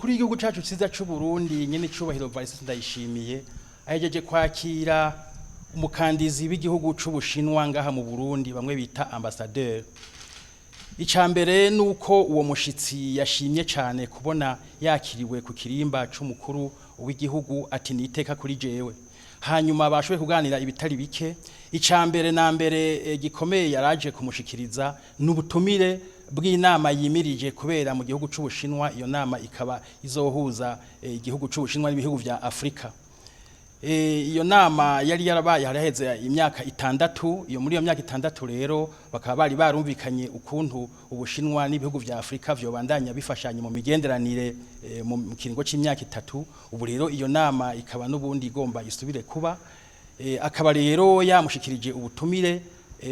umukuru w'igihugu cyacu cyiza cy'u Burundi nyene cyubahiro Evariste Ndayishimiye ahejeje kwakira umukandizi w'igihugu c'Ubushinwa ngaha mu Burundi bamwe bita ambassadeur. Icambere nuko uwo mushitsi yashimye cyane kubona yakiriwe ku kirimba c'umukuru w'igihugu ati niteka kuri jewe. Hanyuma bashoboye kuganira ibitari bike. Icambere na mbere gikomeye yaraje kumushikiriza n'ubutumire bw'inama yimirije kubera mu gihugu c'Ubushinwa. Iyo nama ikaba izohuza igihugu c'Ubushinwa n'ibihugu vya Afrika. Iyo nama yari yarabaye haraheze imyaka 6. Iyo muri iyo myaka 6 rero bakaba bari barumvikanye ukuntu Ubushinwa n'ibihugu vya Afrika vyo bandanya bifashanye mu migenderanire mu kiringo c'imyaka 3. Ubu rero iyo nama ikaba n'ubundi igomba isubire kuba. Akaba rero yamushikirije ubutumire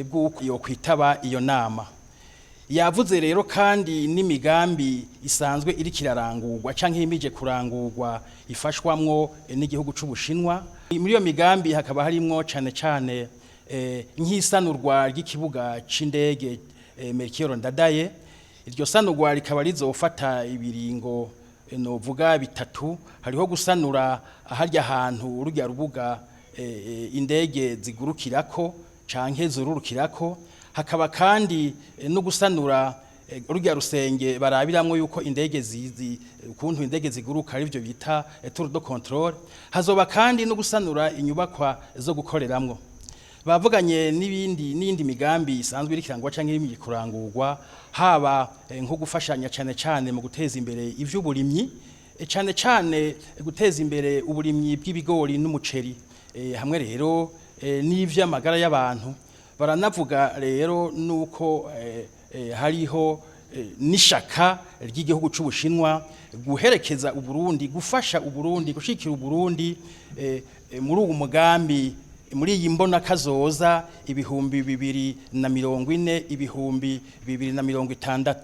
bw'uko yo kwitaba iyo nama. Yavuze rero kandi n'imigambi isanzwe iri kirarangurwa canke imije kurangurwa ifashwamwo n'igihugu c'Ubushinwa. Muri iyo migambi hakaba harimwo cane nk'isanurwa ry'ikibuga c'indege Melchior Ndadaye. Iryo sanurwa rikaba rizofata ibiringo novuga 3. Hariho gusanura aharya hantu urujya rubuga indege zigurukirako canke zururukirako. Hakaba kandi no gusanura urujya rusenge barabiramwo yuko indege zizi ukuntu indege ziguruka ari byo bita tour de contrôle. Hazoba kandi no gusanura inyubakwa zo gukoreramwo. Bavuganye n'indi migambi isanzwe iri kirangwa canke iri kurangurwa, haba nko gufashanya cane mu guteza imbere ivy'uburimyi, cane guteza imbere uburimyi bw'ibigori n'umuceri, hamwe rero n'ivy'amagara y'abantu. Baranavuga rero nuko hariho nishaka ry'igihugu c'Ubushinwa guherekeza Uburundi, gufasha Uburundi, gushikira Uburundi muri uwo mugambi, muri iyi mbona kazoza 2040 2060.